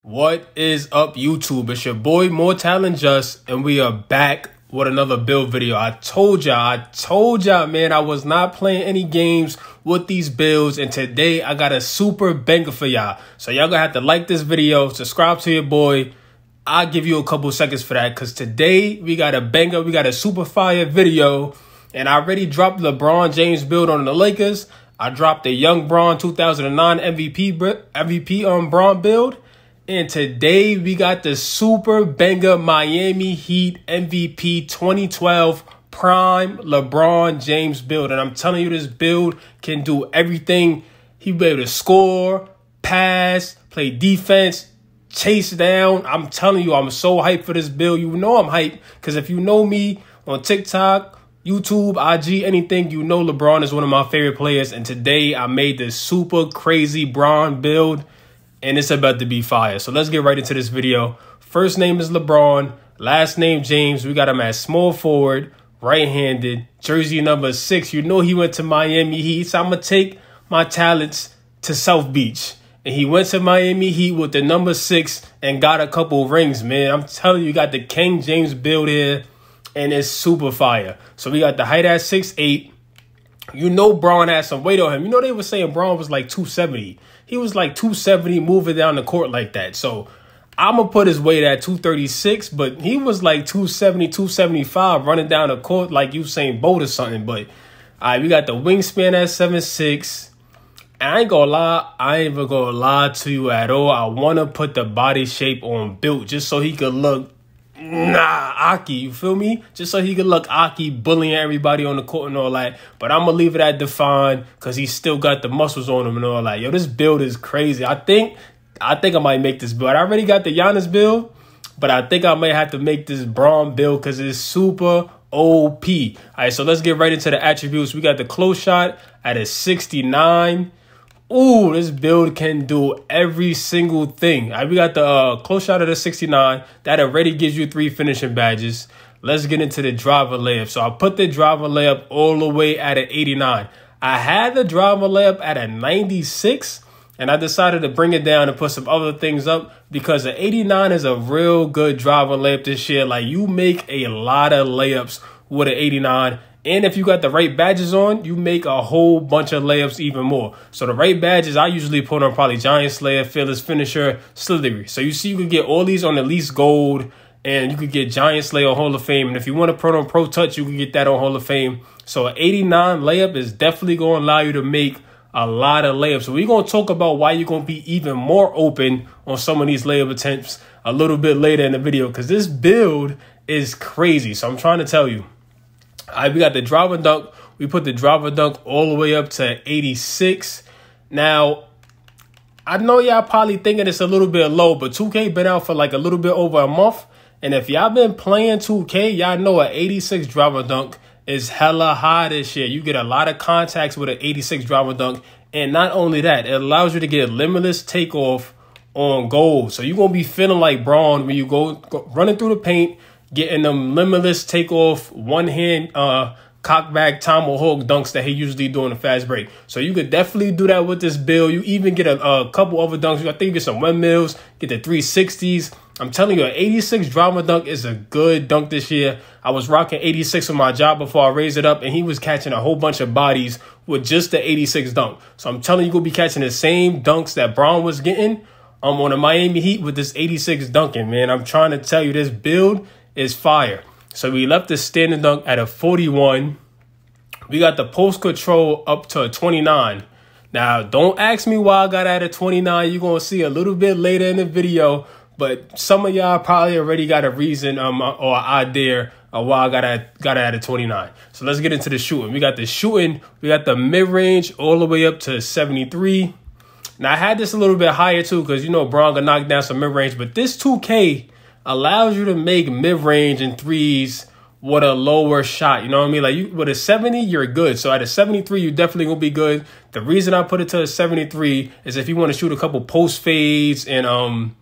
What is up, YouTube? It's your boy More Talent Just, and we are back with another build video. I told y'all, man, I was not playing any games with these builds, and today I got a super banger for y'all. So y'all gonna have to like this video, subscribe to your boy. I'll give you a couple seconds for that, because today we got a banger, we got a super fire video, and I already dropped LeBron James build on the Lakers. I dropped the Young Bron 2009 MVP Bron build. And today we got the super banger Miami Heat MVP 2012 prime LeBron James build. And I'm telling you, this build can do everything. He'll be able to score, pass, play defense, chase down. I'm telling you, I'm so hyped for this build. You know I'm hyped because if you know me on TikTok, YouTube, IG, anything, you know LeBron is one of my favorite players. And today I made this super crazy Bron build. And it's about to be fire. So let's get right into this video. First name is LeBron. Last name James. We got him at small forward, right-handed, jersey number 6. You know he went to Miami Heat. So I'm going to take my talents to South Beach. And he went to Miami Heat with the number 6 and got a couple rings, man. I'm telling you, got the King James build here. And it's super fire. So we got the height at 6'8". You know Bron had some weight on him. You know they were saying Bron was like 270. He was like 270 moving down the court like that. So I'm going to put his weight at 236, but he was like 270, 275 running down the court like Usain Bolt or something. But all right, we got the wingspan at 7'6". I ain't gonna lie. I ain't even gonna lie to you at all. I want to put the body shape on built just so he could look Aki, you feel me? Just so he could look Aki, bullying everybody on the court and all that. But I'm going to leave it at defined because he still got the muscles on him and all that. Yo, this build is crazy. I think I might make this build. I already got the Giannis build, but I think I might have to make this Bron build because it's super OP. All right, so let's get right into the attributes. We got the close shot at a 69. Ooh, this build can do every single thing. All right, we got the close shot at a 69. That already gives you 3 finishing badges. Let's get into the driver layup. So I put the driver layup all the way at an 89. I had the driver layup at a 96, and I decided to bring it down and put some other things up because an 89 is a real good driver layup this year. Like, you make a lot of layups with an 89. And if you got the right badges on, you make a whole bunch of layups even more. So the right badges, I usually put on probably Giant Slayer, Fearless Finisher, Slithery. So you see you could get all these on at least gold, and you could get Giant Slayer Hall of Fame. And if you want to put on Pro Touch, you can get that on Hall of Fame. So an 89 layup is definitely going to allow you to make a lot of layups. So we're going to talk about why you're going to be even more open on some of these layup attempts a little bit later in the video, because this build is crazy. So I'm trying to tell you. All right, we got the driver dunk. We put the driver dunk all the way up to 86. Now, I know y'all probably thinking it's a little bit low, but 2K been out for like a little bit over a month. And if y'all been playing 2K, y'all know an 86 driver dunk is hella high this year. You get a lot of contacts with an 86 driver dunk. And not only that, it allows you to get limitless takeoff on goal. So you're going to be feeling like Bron when you go running through the paint, getting them limitless takeoff, one-hand cockback tomahawk dunks that he usually do in a fast break. So you could definitely do that with this build. You even get a couple other dunks. I think you get some windmills, get the 360s. I'm telling you, an 86 drama dunk is a good dunk this year. I was rocking 86 with my job before I raised it up, and he was catching a whole bunch of bodies with just the 86 dunk. So I'm telling you, you're going to be catching the same dunks that Bron was getting on the Miami Heat with this 86 dunking, man. I'm trying to tell you, this build is fire. So we left the standing dunk at a 41. We got the post control up to a 29. Now, don't ask me why I got at a 29. You're going to see a little bit later in the video. But some of y'all probably already got a reason or idea of why I got at a 29. So let's get into the shooting. We got the shooting. We got the mid-range all the way up to 73. Now, I had this a little bit higher, too, because, you know, Bron can knock down some mid-range. But this 2K allows you to make mid-range and threes with a lower shot. You know what I mean? Like, with a 70, you're good. So at a 73, you definitely going to be good. The reason I put it to a 73 is if you want to shoot a couple post fades and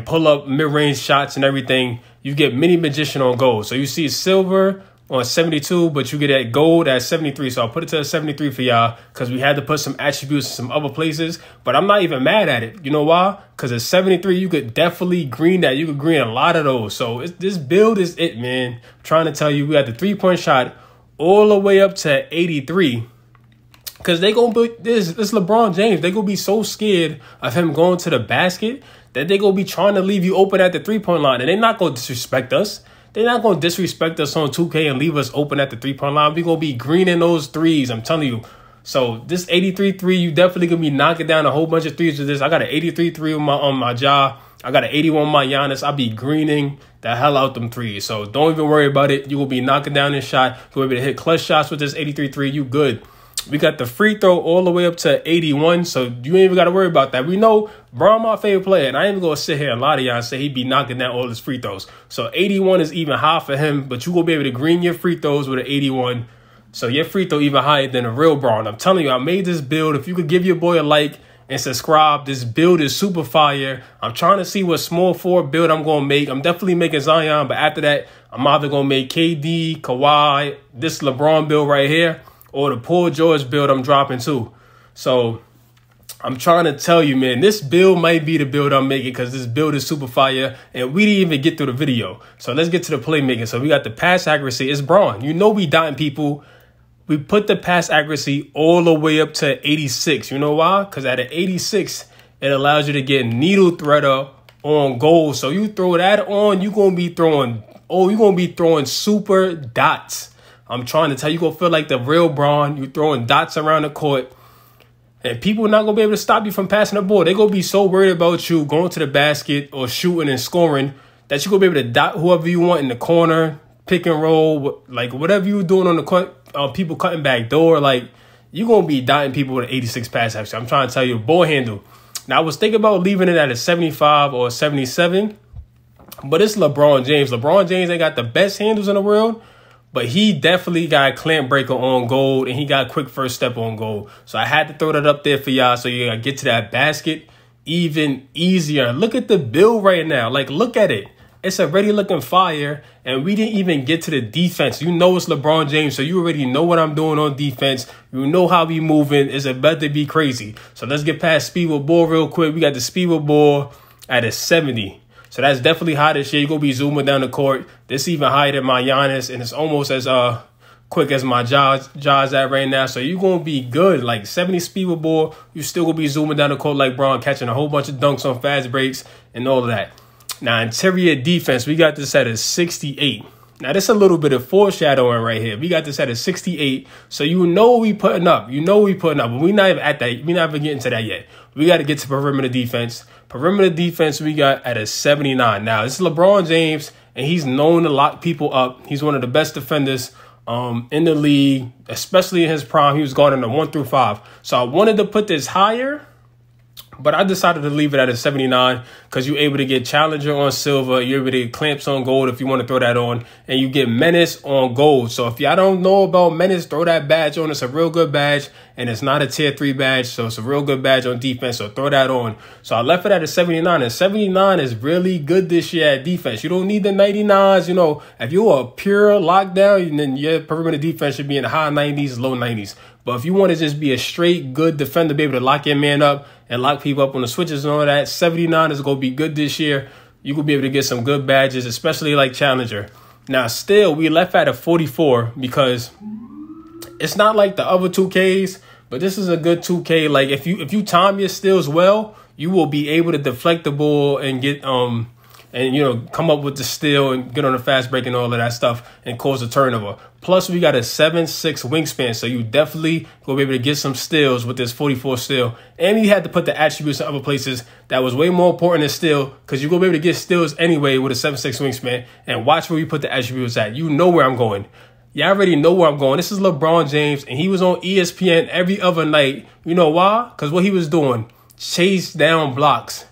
pull up mid-range shots and everything, you get Mini Magician on goal. So you see silver on 72, but you get that gold at 73. So I'll put it to a 73 for y'all because we had to put some attributes in some other places. But I'm not even mad at it. You know why? Because at 73, you could definitely green that. You could green a lot of those. So this build is it, man. I'm trying to tell you, we got the 3-point shot all the way up to 83. Because they going to be, this LeBron James, they going to be so scared of him going to the basket that they going to be trying to leave you open at the 3-point line. And they're not going to disrespect us. They're not going to disrespect us on 2K and leave us open at the 3-point line. We're going to be greening those threes, I'm telling you. So this 83 3, you definitely going to be knocking down a whole bunch of threes with this. I got an 83 3 on my jaw. I got an 81 on my Giannis. I'll be greening the hell out them threes. So don't even worry about it. You will be knocking down this shot. You'll be able to hit clutch shots with this 83 3. You good. We got the free throw all the way up to 81, so you ain't even got to worry about that. We know Bron my favorite player, and I ain't even going to sit here and lie to y'all and say he be knocking down all his free throws. So 81 is even high for him, but you will be able to green your free throws with an 81. So your free throw even higher than a real Bron. I'm telling you, I made this build. If you could give your boy a like and subscribe, this build is super fire. I'm trying to see what small forward build I'm going to make. I'm definitely making Zion, but after that, I'm either going to make KD, Kawhi, this LeBron build right here, or the Paul George build I'm dropping too. So I'm trying to tell you, man, this build might be the build I'm making because this build is super fire. And we didn't even get through the video. So let's get to the playmaking. So we got the pass accuracy. It's Bron. You know we dotting people. We put the pass accuracy all the way up to 86. You know why? Because at an 86, it allows you to get needle threader on goal. So you throw that on, you're going to be throwing super dots. I'm trying to tell you, you're going to feel like the real Bron. You're throwing dots around the court. And people are not going to be able to stop you from passing the ball. They're going to be so worried about you going to the basket or shooting and scoring that you're going to be able to dot whoever you want in the corner, pick and roll, like whatever you're doing on the court, people cutting back door. Like, you're going to be dotting people with an 86 pass action. I'm trying to tell you, ball handle. Now, I was thinking about leaving it at a 75 or a 77, but it's LeBron James. LeBron James ain't got the best handles in the world, but he definitely got clamp breaker on gold, and he got quick first step on gold. So I had to throw that up there for y'all so you gotta get to that basket even easier. Look at the build right now. Like, look at it. It's already looking fire, and we didn't even get to the defense. You know it's LeBron James, so you already know what I'm doing on defense. You know how we moving. It's about to be crazy. So let's get past speed with ball real quick. We got the speed with ball at a 70. So that's definitely high this year. You're going to be zooming down the court. This even higher than my Giannis, and it's almost as quick as my Jaws at right now. So you're going to be good. Like 70 speed with ball, you still going to be zooming down the court like Bron, catching a whole bunch of dunks on fast breaks and all of that. Now, interior defense, we got this at a 68. Now, this is a little bit of foreshadowing right here. We got this at a 68. So you know we putting up. You know we putting up. But we're not even at that. We're not even getting to that yet. We got to get to perimeter defense. Perimeter defense, we got at a 79. Now, this is LeBron James, and he's known to lock people up. He's one of the best defenders in the league, especially in his prime. He was guarding the 1 through 5. So I wanted to put this higher, but I decided to leave it at a 79 because you're able to get Challenger on silver. You're able to get clamps on gold if you want to throw that on. And you get Menace on gold. So if y'all don't know about Menace, throw that badge on. It's a real good badge. And it's not a tier 3 badge. So it's a real good badge on defense. So throw that on. So I left it at a 79. And 79 is really good this year at defense. You don't need the 99s. You know, if you're a pure lockdown, then your perimeter defense should be in the high 90s, low 90s. But if you want to just be a straight good defender, be able to lock your man up and lock people up on the switches and all that, 79 is going to be good this year. You will be able to get some good badges, especially like Challenger. Now, still, we left at a 44 because it's not like the other 2Ks, but this is a good 2K. Like, if you time your steals well, you will be able to deflect the ball and get and, you know, come up with the steal and get on a fast break and all of that stuff and cause a turnover. Plus, we got a 7'6" wingspan, so you definitely will be able to get some steals with this 44 steal. And you had to put the attributes in other places that was way more important than steal because you're going to be able to get steals anyway with a 7'6" wingspan. And watch where we put the attributes at. You know where I'm going. Y'all already know where I'm going. This is LeBron James, and he was on ESPN every other night. You know why? Because what he was doing, chase down blocks.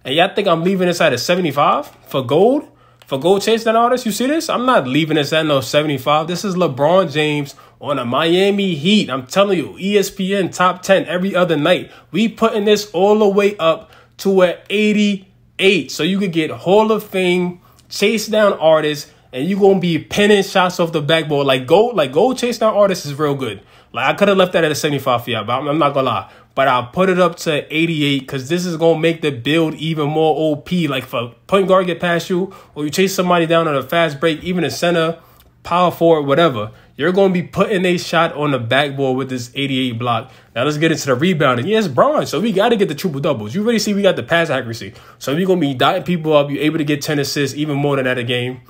And y'all think I'm leaving this at a 75 for gold? For gold chase down artists? You see this? I'm not leaving this at no 75. This is LeBron James on a Miami Heat. I'm telling you, ESPN top 10 every other night. We putting this all the way up to an 88. So you could get Hall of Fame chase down artists and you gonna be pinning shots off the backboard. Like gold chase down artists is real good. Like I could have left that at a 75 for y'all, but I'm not gonna lie. But I'll put it up to 88 because this is gonna make the build even more OP. Like if a point guard get past you, or you chase somebody down on a fast break, even a center, power forward, whatever, you're gonna be putting a shot on the backboard with this 88 block. Now let's get into the rebounding. Yes, Bron. So we gotta get the triple doubles. You already see we got the pass accuracy. So we're gonna be dotting people up. You're able to get 10 assists, even more than that a game.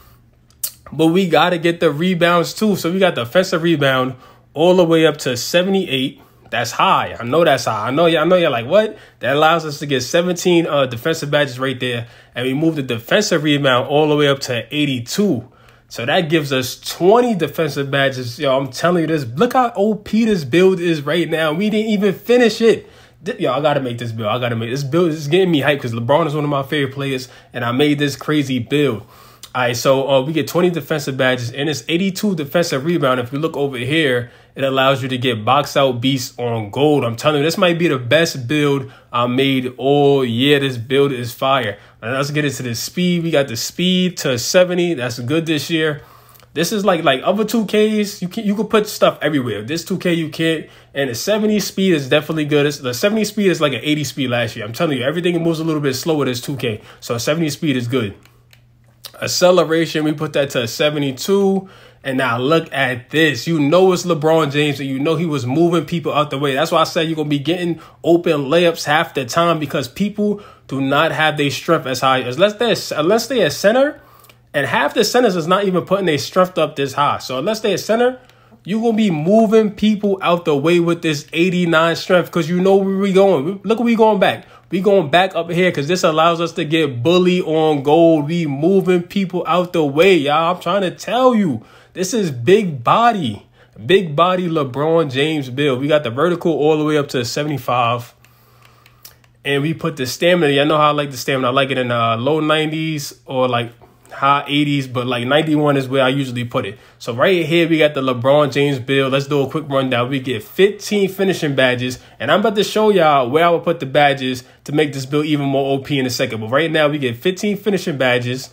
But we gotta get the rebounds too. So we got the offensive rebound all the way up to 78. That's high. I know that's high. I know you're like, what? That allows us to get 17 defensive badges right there. And we move the defensive rebound all the way up to 82. So that gives us 20 defensive badges. Yo, I'm telling you this. Look how OP this build is right now. We didn't even finish it. Yo, I got to make this build. I got to make this build. It's getting me hyped because LeBron is one of my favorite players. And I made this crazy build. All right, so we get 20 defensive badges, and it's 82 defensive rebound. If you look over here, it allows you to get box out beasts on gold. I'm telling you, this might be the best build I made all year. This build is fire. Now, let's get into the speed. We got the speed to 70. That's good this year. This is like other 2Ks. You can put stuff everywhere. This 2K you can't. And the 70 speed is definitely good. The 70 speed is like an 80 speed last year. I'm telling you, everything moves a little bit slower than 2K. So 70 speed is good. Acceleration, we put that to 72. And now look at this. You know it's LeBron James, and you know he was moving people out the way. That's why I said you're going to be getting open layups half the time because people do not have their strength as high. Unless they're a center, and half the centers is not even putting their strength up this high. So unless they're a center, you're going to be moving people out the way with this 89 strength because you know where we going. Look where we going back. We going back up here because this allows us to get bully on gold. We moving people out the way, y'all. I'm trying to tell you. This is big body LeBron James build. We got the vertical all the way up to 75. And we put the stamina. Y'all know how I like the stamina. I like it in low 90s or like high 80s, but like 91 is where I usually put it. So right here, we got the LeBron James build. Let's do a quick rundown. We get 15 finishing badges, and I'm about to show y'all where I would put the badges to make this build even more OP in a second. But right now, we get 15 finishing badges,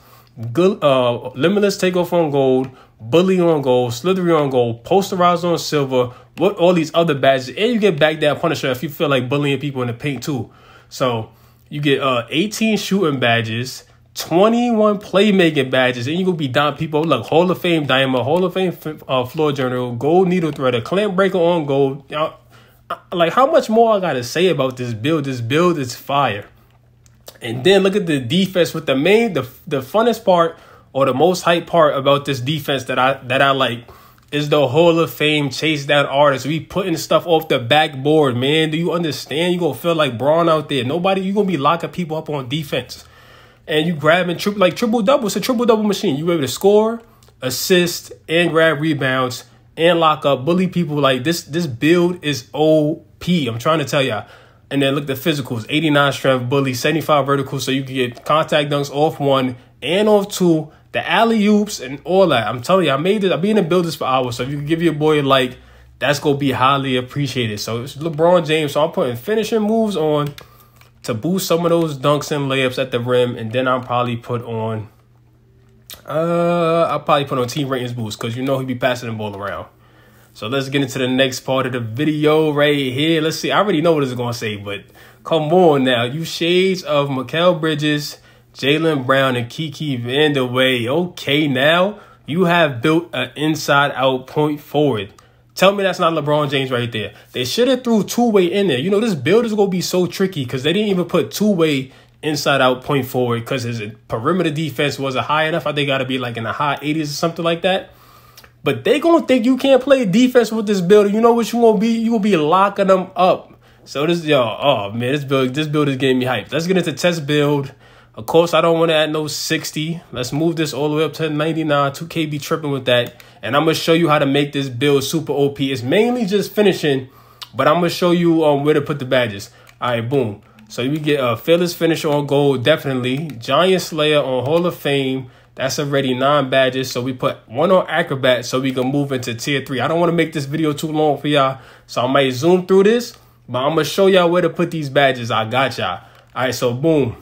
good, limitless takeoff on gold, bully on gold, slithery on gold, posterize on silver, what all these other badges, and you get back down Punisher if you feel like bullying people in the paint too. So you get 18 shooting badges, 21 playmaking badges, and you're going to be down people. Look, Hall of Fame diamond, Hall of Fame floor journal, gold needle threader, clamp breaker on gold. Like, how much more I got to say about this build? This build is fire. And then look at the defense with the funnest part or the most hype part about this defense that I like is the Hall of Fame chase down artists. We putting stuff off the backboard, man. Do you understand? You're going to feel like Braun out there. You're going to be locking people up on defense. And you grabbing triple double. It's a triple double machine. You able to score, assist, and grab rebounds and lock up, bully people. Like this build is OP. I'm trying to tell y'all. And then look, the physicals: 89 strength, bully, 75 vertical, so you can get contact dunks off one and off two, the alley oops and all that. I'm telling you, I made it. I've been in builders for hours, so if you can give your boy a like, that's gonna be highly appreciated. So it's LeBron James. So I'm putting finishing moves on to boost some of those dunks and layups at the rim, and then I'll probably put on team ratings boost because you know he'll be passing the ball around. So let's get into the next part of the video right here. Let's see. I already know what it's going to say, but come on now. You shades of Mikal Bridges, Jaylen Brown, and Kiki Vandeweghe. Okay, now you have built an inside-out point forward. Tell me that's not LeBron James right there. They should have threw two-way in there. You know, this build is going to be so tricky because they didn't even put two-way inside-out point forward because his perimeter defense wasn't high enough. I think got to be like in the high 80s or something like that. But they going to think you can't play defense with this build. You know what you going to be? You going to be locking them up. So this, oh man, this build is getting me hyped. Let's get into test build. Of course, I don't want to add no 60. Let's move this all the way up to 99. 2K be tripping with that. And I'm going to show you how to make this build super OP. It's mainly just finishing, but I'm going to show you where to put the badges. All right, boom. So you get a fearless finisher on gold, definitely. Giant Slayer on Hall of Fame. That's already 9 badges. So we put 1 on Acrobat so we can move into tier 3. I don't want to make this video too long for y'all, so I might zoom through this, but I'm going to show y'all where to put these badges. I got y'all. All right, so boom.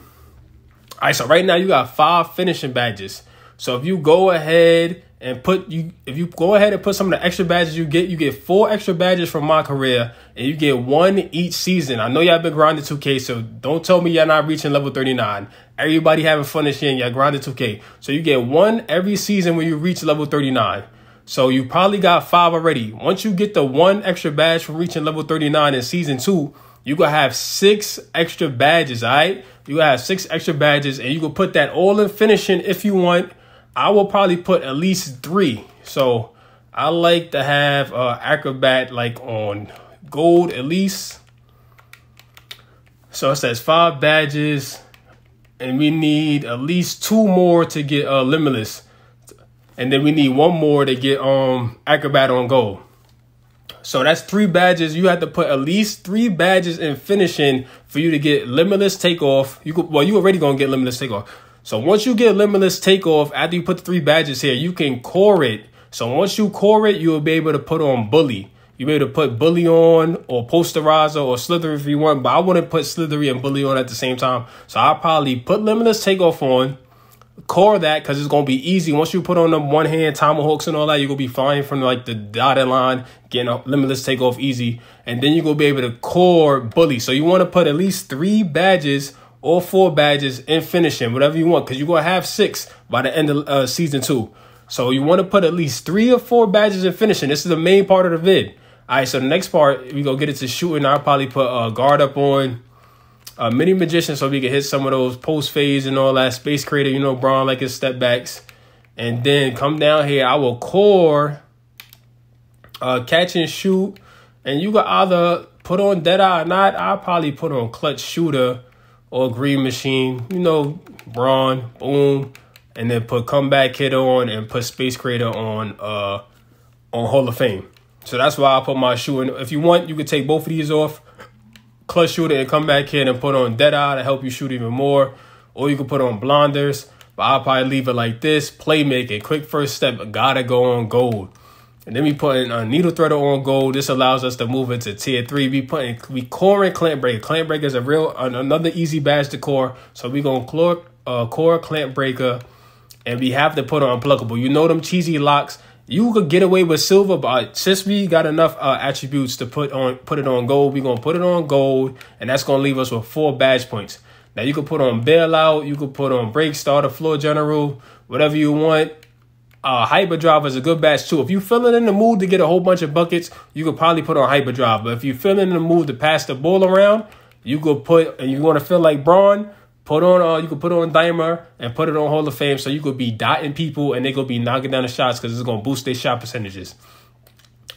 All right, so right now you got 5 finishing badges. So if you go ahead and put some of the extra badges you get 4 extra badges from my career, and you get 1 each season. I know y'all been grinding 2K, so don't tell me y'all not reaching level 39. Everybody having fun this year and y'all grinding 2K. So you get 1 every season when you reach level 39. So you probably got 5 already. Once you get the 1 extra badge from reaching level 39 in season 2, you gonna have 6 extra badges, all right? You gonna have 6 extra badges, and you can put that all in finishing if you want. I will probably put at least 3. So I like to have acrobat like on gold at least. So it says 5 badges, and we need at least 2 more to get limitless, and then we need 1 more to get acrobat on gold. So that's 3 badges. You have to put at least 3 badges in finishing for you to get limitless takeoff. You already gonna get limitless takeoff. So once you get limitless takeoff, after you put the 3 badges here, you can core it. So once you core it, you'll be able to put on bully. You'll be able to put bully on, or posterizer, or slither if you want. But I wouldn't put slithery and bully on at the same time. So I'll probably put limitless takeoff on, core that, because it's going to be easy. Once you put on them 1-hand tomahawks and all that, you're going to be flying from like the dotted line, getting a limitless takeoff easy. And then you're going to be able to core bully. So you want to put at least 3 badges or 4 badges in finishing, whatever you want, because you're going to have 6 by the end of season 2. So you want to put at least 3 or 4 badges in finishing. This is the main part of the vid. All right, so the next part, we going to get into shooting. I'll probably put a guard up on mini magician so we can hit some of those post phase and all that. Space creator, you know, Braun like his step backs. And then come down here, I will core catch and shoot. And you can either put on Deadeye or not. I'll probably put on clutch shooter or green machine, you know, Braun, boom. And then put comeback kid on and put space creator on Hall of Fame. So that's why I put my shooting. If you want, you can take both of these off. Clutch shooter and comeback kid and put on Deadeye to help you shoot even more. Or you can put on blinders. But I'll probably leave it like this. Playmaking, quick first step, gotta go on gold. And then we put in a needle threader on gold. This allows us to move into tier 3. We coring clamp breaker. Clamp breaker is another easy badge to core. So we gonna core clamp breaker, and we have to put on unpluckable. You know them cheesy locks. You could get away with silver, but since we got enough attributes to put it on gold, we're gonna put it on gold, and that's gonna leave us with 4 badge points. Now you can put on bailout, you can put on break starter, floor general, whatever you want. Hyperdrive is a good badge too. If you're feeling in the mood to get a whole bunch of buckets, you could probably put on hyperdrive. But if you're feeling in the mood to pass the ball around, you could put, and you want to feel like Braun, put on you could put on Dimer and put it on Hall of Fame, so you could be dotting people and they could be knocking down the shots because it's gonna boost their shot percentages.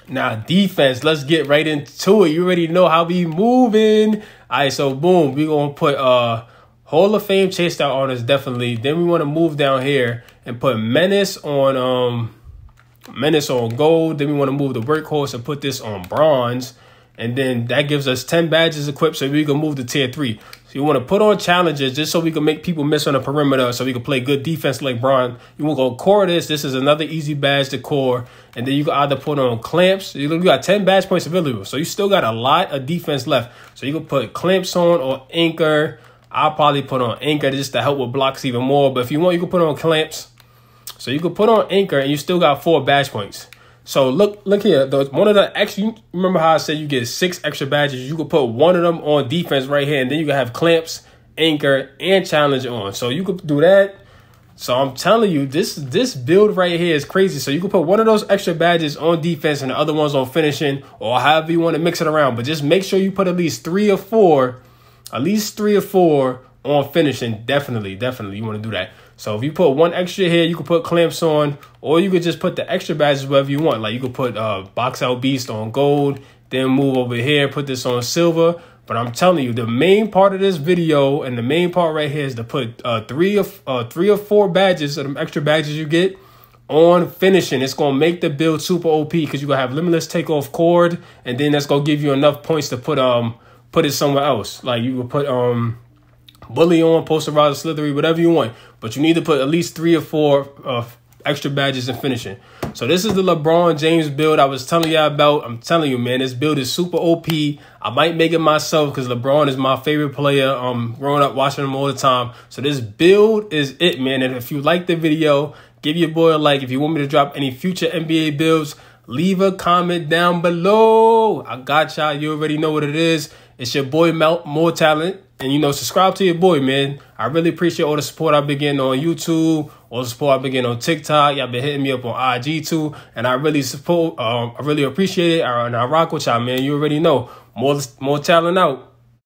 Now defense, let's get right into it. You already know how we moving. All right, so boom, we're gonna put Hall of Fame chase out on us definitely. Then we want to move down here and put menace on gold. Then we want to move the workhorse and put this on bronze. And then that gives us 10 badges equipped, so we can move to tier 3. So you want to put on challenges just so we can make people miss on the perimeter, so we can play good defense like Braun. You want to go core this. This is another easy badge to core. And then you can either put on clamps. You got 10 badge points available, so you still got a lot of defense left. So you can put clamps on or anchor. I'll probably put on anchor just to help with blocks even more. But if you want, you can put on clamps. So you can put on anchor and you still got 4 badge points. So look here. One of the extra, remember how I said you get 6 extra badges? You could put one of them on defense right here. And then you can have clamps, anchor, and challenge on. So you could do that. So I'm telling you, this build right here is crazy. So you can put one of those extra badges on defense and the other ones on finishing, or however you want to mix it around. But just make sure you put at least 3 or 4. At least 3 or 4 on finishing. Definitely you want to do that. So if you put 1 extra here, you can put clamps on, or you could just put the extra badges wherever you want. Like you could put box out beast on gold, then move over here, put this on silver. But I'm telling you, the main part of this video and the main part right here is to put 3 or 4 badges of them extra badges you get on finishing. It's gonna make the build super OP because you're gonna have limitless takeoff cord, and then that's gonna give you enough points to put it somewhere else. Like you could put bully on, posterizer, slithery, whatever you want. But you need to put at least 3 or 4 extra badges in finishing. So this is the LeBron James build I was telling y'all about. I'm telling you, man, this build is super OP. I might make it myself because LeBron is my favorite player. Growing up watching him all the time. So this build is it, man. And if you like the video, Give your boy a like. If you want me to drop any future NBA builds, leave a comment down below. I got y'all. You already know what it is. It's your boy, More Talent. And, you know, subscribe to your boy, man. I really appreciate all the support I've been getting on YouTube, all the support I've been getting on TikTok. Y'all been hitting me up on IG, too. And I really appreciate it. And I rock with y'all, man. You already know. More Talent out.